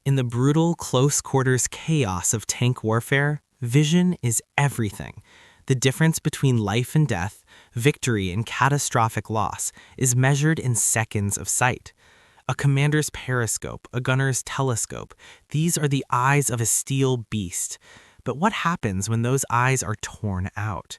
In the brutal, close-quarters chaos of tank warfare, vision is everything. The difference between life and death, victory and catastrophic loss, is measured in seconds of sight. A commander's periscope, a gunner's telescope, these are the eyes of a steel beast. But what happens when those eyes are torn out?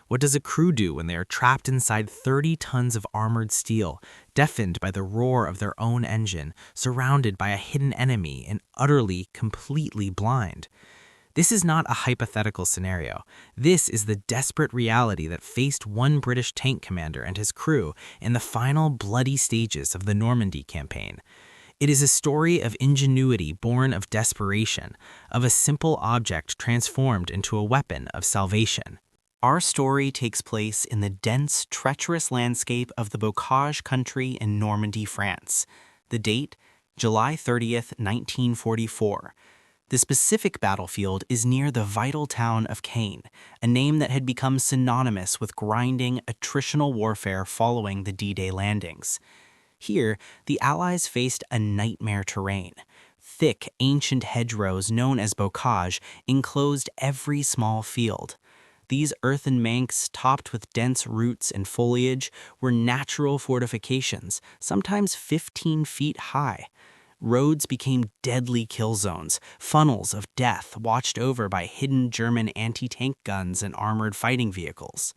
What does a crew do when they are trapped inside 30 tons of armored steel, deafened by the roar of their own engine, surrounded by a hidden enemy, and utterly, completely blind? This is not a hypothetical scenario. This is the desperate reality that faced one British tank commander and his crew in the final bloody stages of the Normandy campaign. It is a story of ingenuity born of desperation, of a simple object transformed into a weapon of salvation. Our story takes place in the dense, treacherous landscape of the Bocage country in Normandy, France. The date, July 30th, 1944. The specific battlefield is near the vital town of Caen, a name that had become synonymous with grinding, attritional warfare following the D-Day landings. Here, the Allies faced a nightmare terrain. Thick, ancient hedgerows known as bocage enclosed every small field. These earthen banks, topped with dense roots and foliage, were natural fortifications, sometimes 15 feet high. Roads became deadly kill zones, funnels of death watched over by hidden German anti-tank guns and armored fighting vehicles.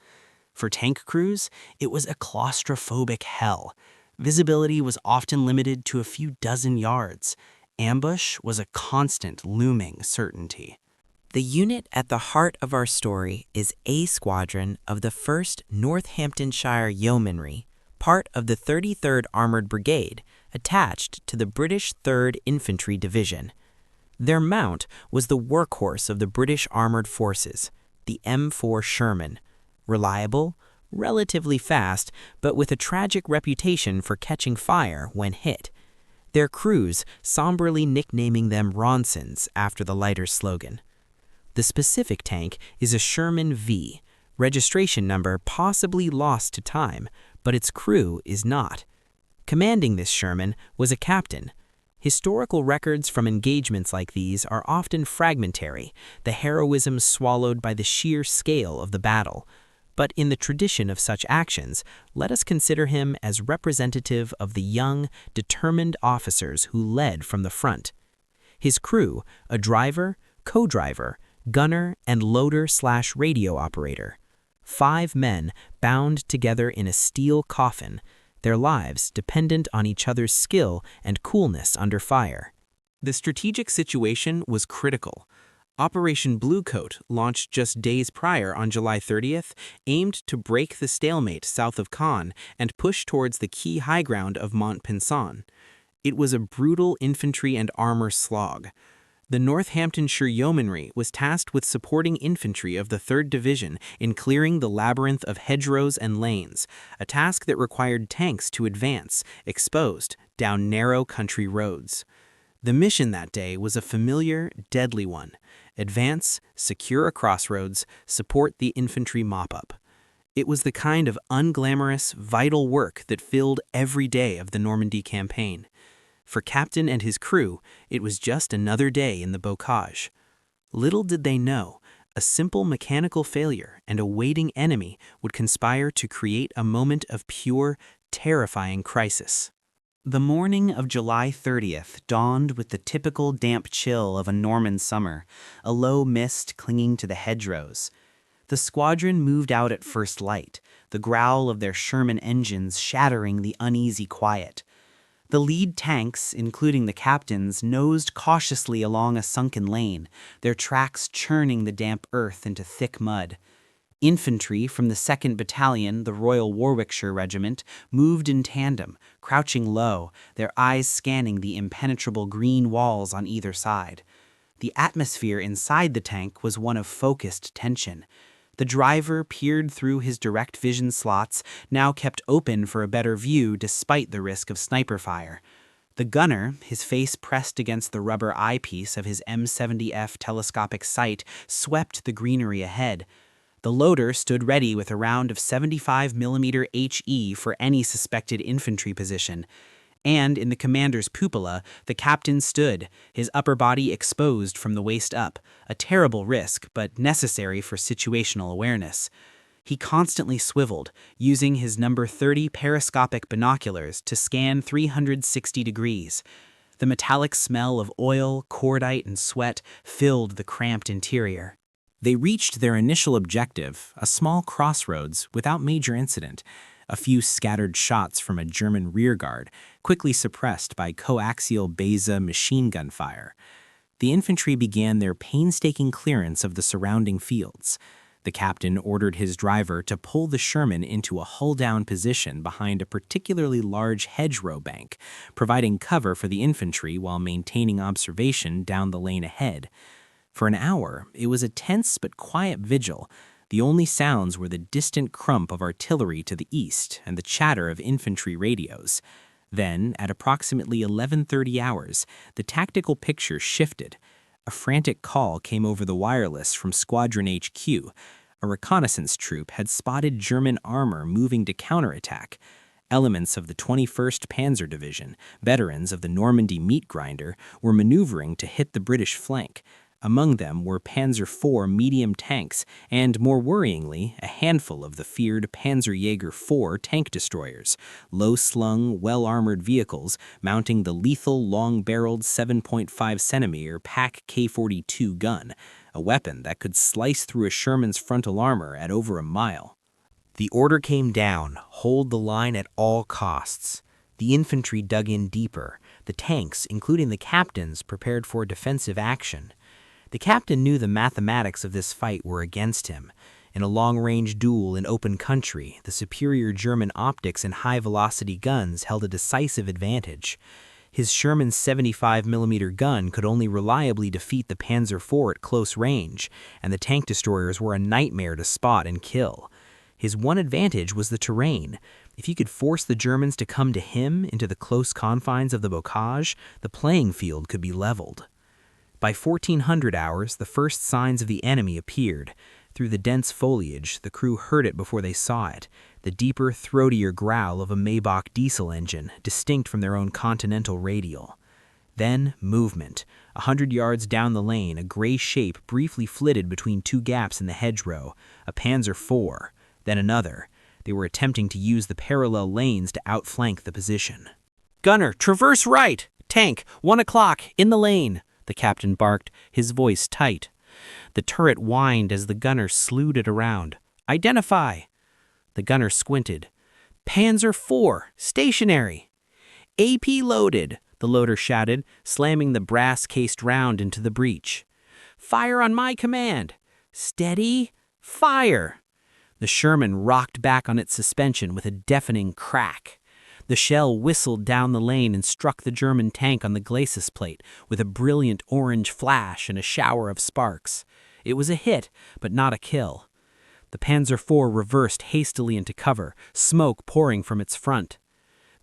For tank crews, it was a claustrophobic hell. Visibility was often limited to a few dozen yards. Ambush was a constant looming certainty. The unit at the heart of our story is A Squadron of the 1st Northamptonshire Yeomanry, part of the 33rd Armoured Brigade, attached to the British 3rd Infantry Division. Their mount was the workhorse of the British Armoured Forces, the M4 Sherman, reliable, relatively fast, but with a tragic reputation for catching fire when hit. Their crews somberly nicknaming them Ronsons after the lighter slogan. The specific tank is a Sherman V, registration number possibly lost to time, but its crew is not. Commanding this Sherman was a captain. Historical records from engagements like these are often fragmentary, the heroism swallowed by the sheer scale of the battle. But in the tradition of such actions, let us consider him as representative of the young, determined officers who led from the front. His crew, a driver, co-driver, gunner, and loader/radio operator. 5 men bound together in a steel coffin, their lives dependent on each other's skill and coolness under fire. The strategic situation was critical. Operation Bluecoat, launched just days prior on July 30th, aimed to break the stalemate south of Caen and push towards the key high ground of Montpinçon. It was a brutal infantry and armor slog. The Northamptonshire Yeomanry was tasked with supporting infantry of the 3rd Division in clearing the labyrinth of hedgerows and lanes, a task that required tanks to advance, exposed, down narrow country roads. The mission that day was a familiar, deadly one: advance, secure a crossroads, support the infantry mop-up. It was the kind of unglamorous, vital work that filled every day of the Normandy campaign. For Captain and his crew, it was just another day in the bocage. Little did they know, a simple mechanical failure and a waiting enemy would conspire to create a moment of pure, terrifying crisis. The morning of July 30th dawned with the typical damp chill of a Norman summer, a low mist clinging to the hedgerows. The squadron moved out at first light, the growl of their Sherman engines shattering the uneasy quiet. The lead tanks, including the captains, nosed cautiously along a sunken lane, their tracks churning the damp earth into thick mud. Infantry from the 2nd Battalion, the Royal Warwickshire Regiment, moved in tandem, crouching low, their eyes scanning the impenetrable green walls on either side. The atmosphere inside the tank was one of focused tension. The driver peered through his direct vision slots, now kept open for a better view despite the risk of sniper fire. The gunner, his face pressed against the rubber eyepiece of his M70F telescopic sight, swept the greenery ahead. The loader stood ready with a round of 75mm HE for any suspected infantry position. And in the commander's cupola, the captain stood, his upper body exposed from the waist up, a terrible risk, but necessary for situational awareness. He constantly swiveled, using his number 30 periscopic binoculars to scan 360 degrees. The metallic smell of oil, cordite, and sweat filled the cramped interior. They reached their initial objective, a small crossroads, without major incident. A few scattered shots from a German rearguard, quickly suppressed by coaxial Beza machine gun fire. The infantry began their painstaking clearance of the surrounding fields. The captain ordered his driver to pull the Sherman into a hull-down position behind a particularly large hedgerow bank, providing cover for the infantry while maintaining observation down the lane ahead. For an hour, it was a tense but quiet vigil. The only sounds were the distant crump of artillery to the east and the chatter of infantry radios. Then, at approximately 11:30 hours, the tactical picture shifted. A frantic call came over the wireless from Squadron HQ. A reconnaissance troop had spotted German armor moving to counterattack. Elements of the 21st Panzer Division, veterans of the Normandy meat grinder, were maneuvering to hit the British flank. Among them were Panzer IV medium tanks and, more worryingly, a handful of the feared Panzerjäger IV tank destroyers, low-slung, well-armored vehicles mounting the lethal long-barreled 7.5-centimeter Pak K-42 gun, a weapon that could slice through a Sherman's frontal armor at over a mile. The order came down, hold the line at all costs. The infantry dug in deeper. The tanks, including the captains, prepared for defensive action. The captain knew the mathematics of this fight were against him. In a long-range duel in open country, the superior German optics and high-velocity guns held a decisive advantage. His Sherman's 75mm gun could only reliably defeat the Panzer IV at close range, and the tank destroyers were a nightmare to spot and kill. His one advantage was the terrain. If he could force the Germans to come to him into the close confines of the bocage, the playing field could be leveled. By 1400 hours, the first signs of the enemy appeared. Through the dense foliage, the crew heard it before they saw it, the deeper, throatier growl of a Maybach diesel engine, distinct from their own Continental radial. Then, movement. 100 yards down the lane, a gray shape briefly flitted between two gaps in the hedgerow, a Panzer IV, then another. They were attempting to use the parallel lanes to outflank the position. "Gunner, traverse right! Tank, 1 o'clock, in the lane!" the captain barked, his voice tight. The turret whined as the gunner slewed it around. "Identify!" The gunner squinted. "Panzer IV, stationary!" "AP loaded!" the loader shouted, slamming the brass-cased round into the breech. "Fire on my command!" "Steady! Fire!" The Sherman rocked back on its suspension with a deafening crack. The shell whistled down the lane and struck the German tank on the glacis plate with a brilliant orange flash and a shower of sparks. It was a hit, but not a kill. The Panzer IV reversed hastily into cover, smoke pouring from its front.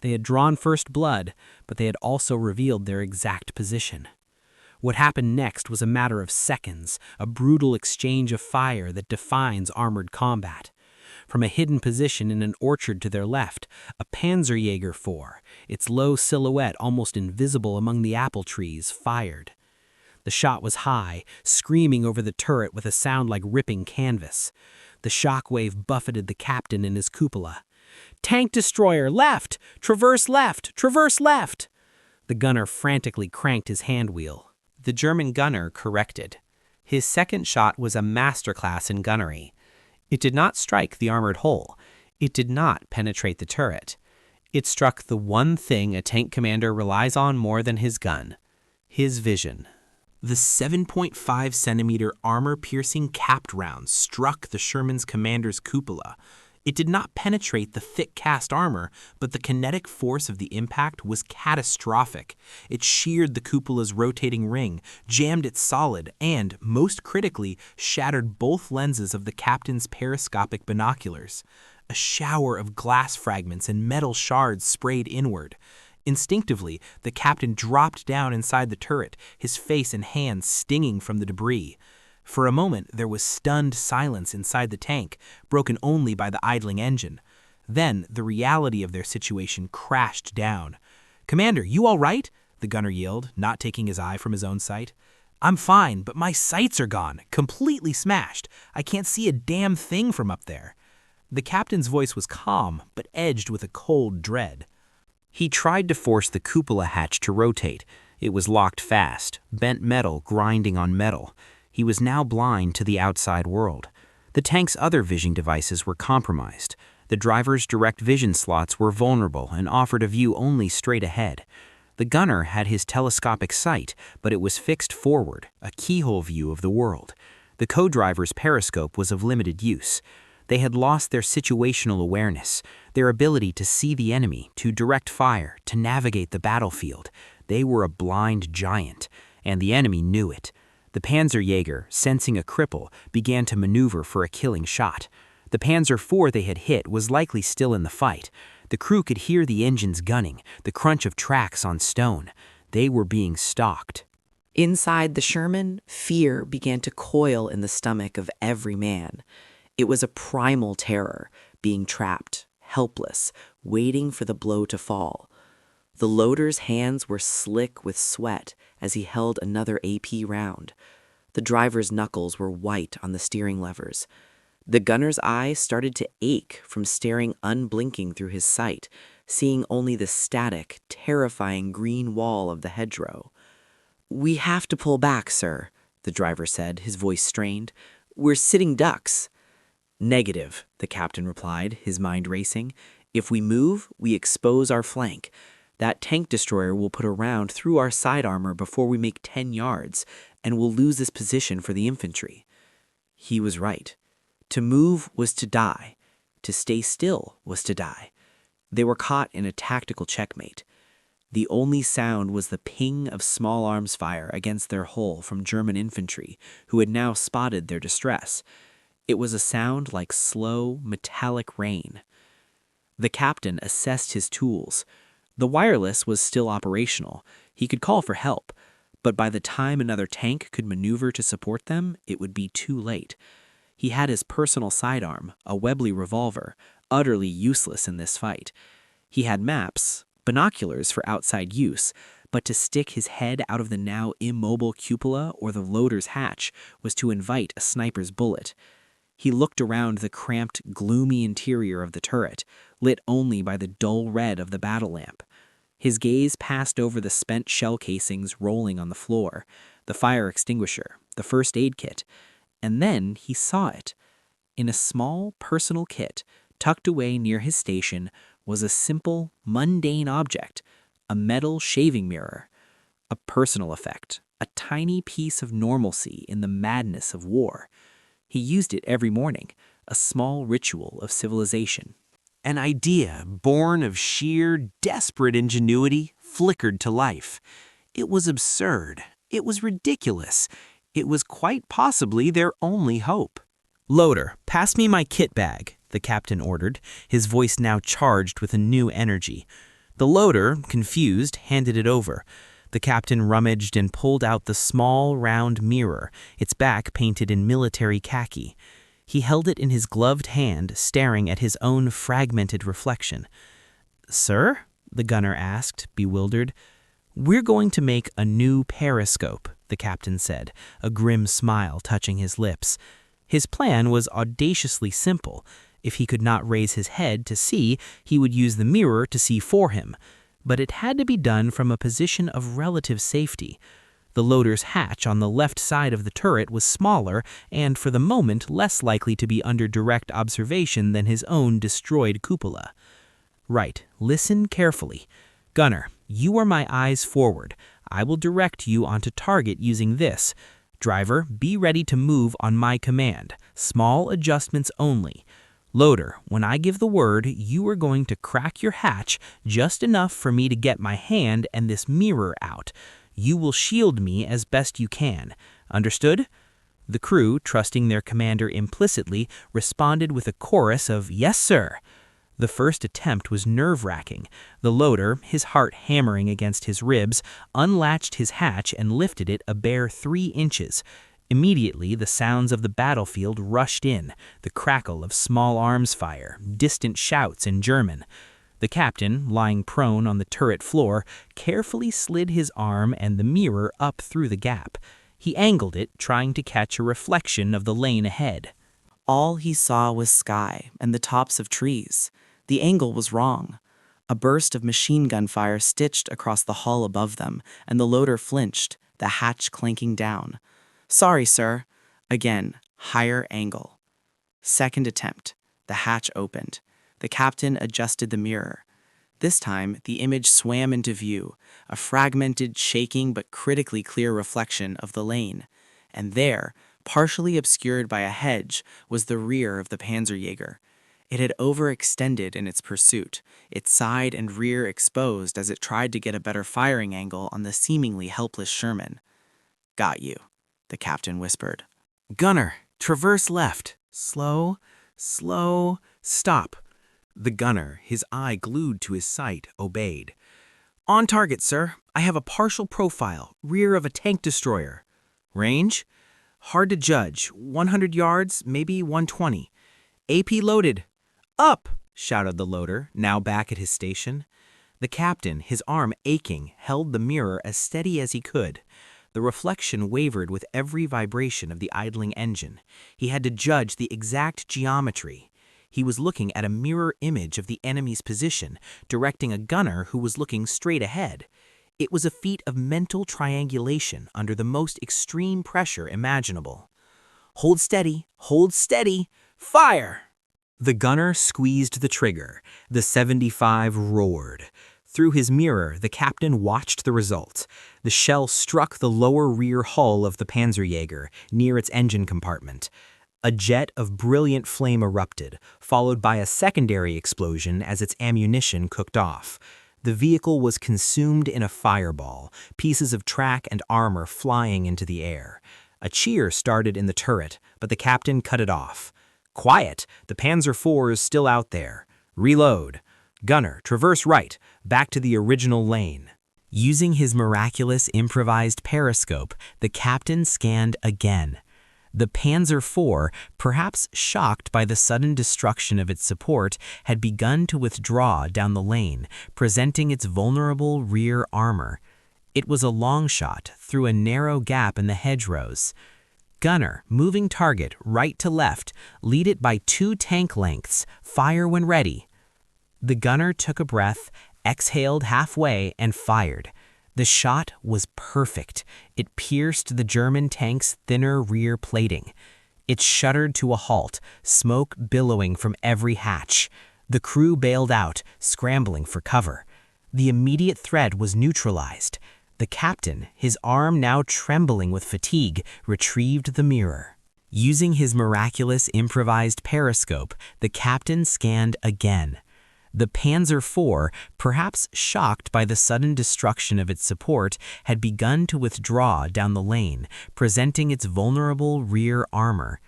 They had drawn first blood, but they had also revealed their exact position. What happened next was a matter of seconds, a brutal exchange of fire that defines armored combat. From a hidden position in an orchard to their left, a Panzerjäger IV, its low silhouette almost invisible among the apple trees, fired. The shot was high, screaming over the turret with a sound like ripping canvas. The shockwave buffeted the captain in his cupola. "Tank destroyer, left! Traverse left! Traverse left!" The gunner frantically cranked his hand wheel. The German gunner corrected. His second shot was a masterclass in gunnery. It did not strike the armored hull. It did not penetrate the turret. It struck the one thing a tank commander relies on more than his gun: his vision. The 7.5-centimeter armor-piercing capped round struck the Sherman's commander's cupola. It did not penetrate the thick cast armor, but the kinetic force of the impact was catastrophic. It sheared the cupola's rotating ring, jammed it solid, and, most critically, shattered both lenses of the captain's periscopic binoculars. A shower of glass fragments and metal shards sprayed inward. Instinctively, the captain dropped down inside the turret, his face and hands stinging from the debris. For a moment, there was stunned silence inside the tank, broken only by the idling engine. Then, the reality of their situation crashed down. "Commander, you all right?" the gunner yelled, not taking his eye from his own sight. "I'm fine, but my sights are gone, completely smashed. I can't see a damn thing from up there." The captain's voice was calm, but edged with a cold dread. He tried to force the cupola hatch to rotate. It was locked fast, bent metal grinding on metal. He was now blind to the outside world. The tank's other vision devices were compromised. The driver's direct vision slots were vulnerable and offered a view only straight ahead. The gunner had his telescopic sight, but it was fixed forward, a keyhole view of the world. The co-driver's periscope was of limited use. They had lost their situational awareness, their ability to see the enemy, to direct fire, to navigate the battlefield. They were a blind giant, and the enemy knew it. The Panzerjäger, sensing a cripple, began to maneuver for a killing shot. The Panzer IV they had hit was likely still in the fight. The crew could hear the engines gunning, the crunch of tracks on stone. They were being stalked. Inside the Sherman, fear began to coil in the stomach of every man. It was a primal terror, being trapped, helpless, waiting for the blow to fall. The loader's hands were slick with sweat as he held another AP round. The driver's knuckles were white on the steering levers. The gunner's eyes started to ache from staring unblinking through his sight, seeing only the static, terrifying green wall of the hedgerow. "We have to pull back, sir," the driver said, his voice strained. "We're sitting ducks." "Negative," the captain replied, his mind racing. "If we move, we expose our flank. That tank destroyer will put a round through our side armor before we make 10 yards, and we'll lose this position for the infantry." He was right. To move was to die. To stay still was to die. They were caught in a tactical checkmate. The only sound was the ping of small arms fire against their hull from German infantry, who had now spotted their distress. It was a sound like slow, metallic rain. The captain assessed his tools. The wireless was still operational. He could call for help, but by the time another tank could maneuver to support them, it would be too late. He had his personal sidearm, a Webley revolver, utterly useless in this fight. He had maps, binoculars for outside use, but to stick his head out of the now immobile cupola or the loader's hatch was to invite a sniper's bullet. He looked around the cramped, gloomy interior of the turret, lit only by the dull red of the battle lamp. His gaze passed over the spent shell casings rolling on the floor, the fire extinguisher, the first aid kit, and then he saw it. In a small personal kit, tucked away near his station, was a simple, mundane object, a metal shaving mirror. A personal effect, a tiny piece of normalcy in the madness of war. He used it every morning, a small ritual of civilization. An idea born of sheer, desperate ingenuity flickered to life. It was absurd. It was ridiculous. It was quite possibly their only hope. "Loader, pass me my kit bag," the captain ordered, his voice now charged with a new energy. The loader, confused, handed it over. The captain rummaged and pulled out the small, round mirror, its back painted in military khaki. He held it in his gloved hand, staring at his own fragmented reflection. "Sir?" the gunner asked, bewildered. "We're going to make a new periscope," the captain said, a grim smile touching his lips. His plan was audaciously simple. If he could not raise his head to see, he would use the mirror to see for him. But it had to be done from a position of relative safety. The loader's hatch on the left side of the turret was smaller and, for the moment, less likely to be under direct observation than his own destroyed cupola. "Right, listen carefully. Gunner, you are my eyes forward. I will direct you onto target using this. Driver, be ready to move on my command. Small adjustments only. Loader, when I give the word, you are going to crack your hatch just enough for me to get my hand and this mirror out. You will shield me as best you can. Understood?" The crew, trusting their commander implicitly, responded with a chorus of "Yes, sir." The first attempt was nerve-wracking. The loader, his heart hammering against his ribs, unlatched his hatch and lifted it a bare 3 inches. Immediately, the sounds of the battlefield rushed in, the crackle of small arms fire, distant shouts in German. The captain, lying prone on the turret floor, carefully slid his arm and the mirror up through the gap. He angled it, trying to catch a reflection of the lane ahead. All he saw was sky and the tops of trees. The angle was wrong. A burst of machine gun fire stitched across the hull above them, and the loader flinched, the hatch clanking down. "Sorry, sir." Again, higher angle. Second attempt. The hatch opened. The captain adjusted the mirror. This time, the image swam into view, a fragmented, shaking but critically clear reflection of the lane. And there, partially obscured by a hedge, was the rear of the Panzerjäger. It had overextended in its pursuit, its side and rear exposed as it tried to get a better firing angle on the seemingly helpless Sherman. "Got you," the captain whispered. "Gunner, traverse left. Slow, slow, stop." The gunner, his eye glued to his sight, obeyed. "On target, sir. I have a partial profile, rear of a tank destroyer. Range? Hard to judge. 100 yards, maybe 120. AP loaded." "Up!" shouted the loader, now back at his station. The captain, his arm aching, held the mirror as steady as he could. The reflection wavered with every vibration of the idling engine. He had to judge the exact geometry. He was looking at a mirror image of the enemy's position, directing a gunner who was looking straight ahead. It was a feat of mental triangulation under the most extreme pressure imaginable. Hold steady, fire!" The gunner squeezed the trigger. The 75 roared. Through his mirror, the captain watched the result. The shell struck the lower rear hull of the Panzerjäger, near its engine compartment. A jet of brilliant flame erupted, followed by a secondary explosion as its ammunition cooked off. The vehicle was consumed in a fireball, pieces of track and armor flying into the air. A cheer started in the turret, but the captain cut it off. "Quiet! The Panzer IV is still out there. Reload. Gunner, traverse right, back to the original lane." Using his miraculous improvised periscope, the captain scanned again. The Panzer IV, perhaps shocked by the sudden destruction of its support, had begun to withdraw down the lane, presenting its vulnerable rear armor. It was a long shot through a narrow gap in the hedgerows. "Gunner, moving target right to left, lead it by 2 tank lengths, fire when ready." The gunner took a breath, exhaled halfway, and fired. The shot was perfect. It pierced the German tank's thinner rear plating. It shuddered to a halt, smoke billowing from every hatch. The crew bailed out, scrambling for cover. The immediate threat was neutralized. The captain, his arm now trembling with fatigue, retrieved the mirror. Using his miraculous improvised periscope, the captain scanned again. The Panzer IV, perhaps shocked by the sudden destruction of its support, had begun to withdraw down the lane, presenting its vulnerable rear armor.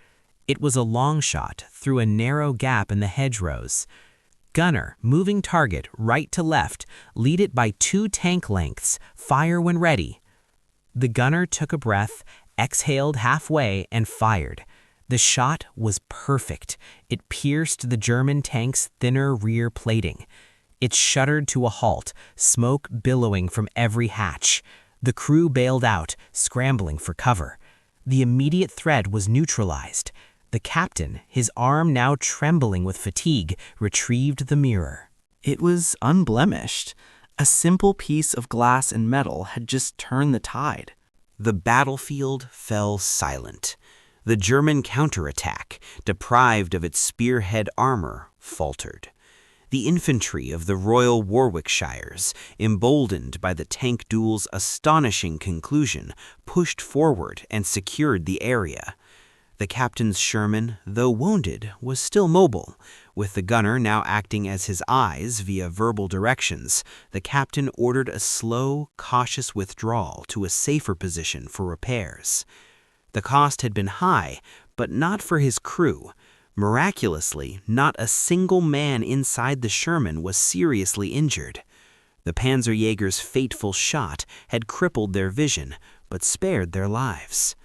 It was a long shot through a narrow gap in the hedgerows. "Gunner, moving target right to left, lead it by 2 tank lengths, fire when ready." The gunner took a breath, exhaled halfway, and fired. The shot was perfect. It pierced the German tank's thinner rear plating. It shuddered to a halt, smoke billowing from every hatch. The crew bailed out, scrambling for cover. The immediate threat was neutralized. The captain, his arm now trembling with fatigue, retrieved the mirror. It was unblemished. A simple piece of glass and metal had just turned the tide. The battlefield fell silent. The German counterattack, deprived of its spearhead armor, faltered. The infantry of the Royal Warwickshires, emboldened by the tank duel's astonishing conclusion, pushed forward and secured the area. The captain's Sherman, though wounded, was still mobile. With the gunner now acting as his eyes via verbal directions, the captain ordered a slow, cautious withdrawal to a safer position for repairs. The cost had been high, but not for his crew. Miraculously, not a single man inside the Sherman was seriously injured. The Panzerjäger's fateful shot had crippled their vision, but spared their lives.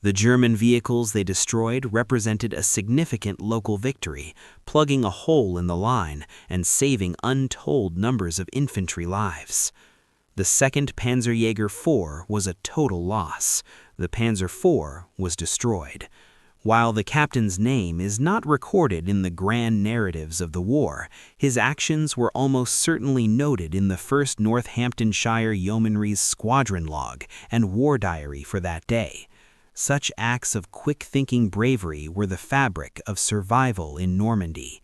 The German vehicles they destroyed represented a significant local victory, plugging a hole in the line and saving untold numbers of infantry lives. The 2nd Panzerjäger IV was a total loss. The Panzer IV was destroyed. While the captain's name is not recorded in the grand narratives of the war, his actions were almost certainly noted in the 1st Northamptonshire Yeomanry's squadron log and war diary for that day. Such acts of quick-thinking bravery were the fabric of survival in Normandy.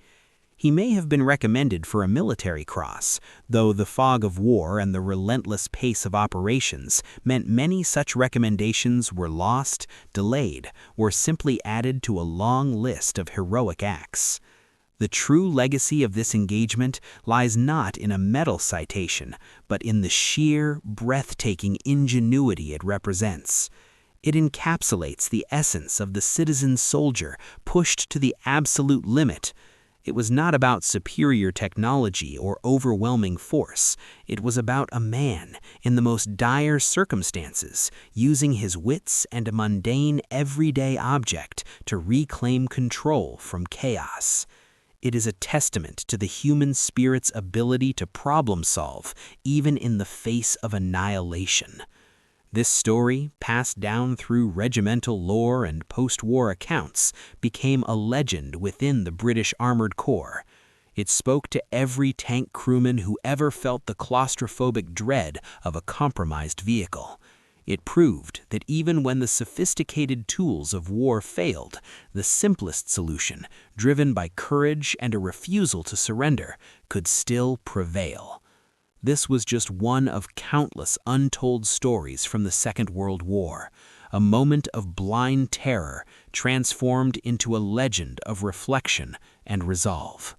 He may have been recommended for a military cross, though the fog of war and the relentless pace of operations meant many such recommendations were lost, delayed, or simply added to a long list of heroic acts. The true legacy of this engagement lies not in a medal citation, but in the sheer, breathtaking ingenuity it represents. It encapsulates the essence of the citizen soldier pushed to the absolute limit. It was not about superior technology or overwhelming force. It was about a man, in the most dire circumstances, using his wits and a mundane, everyday object to reclaim control from chaos. It is a testament to the human spirit's ability to problem solve, even in the face of annihilation. This story, passed down through regimental lore and post-war accounts, became a legend within the British Armored Corps. It spoke to every tank crewman who ever felt the claustrophobic dread of a compromised vehicle. It proved that even when the sophisticated tools of war failed, the simplest solution, driven by courage and a refusal to surrender, could still prevail. This was just one of countless untold stories from the Second World War, a moment of blind terror transformed into a legend of reflection and resolve.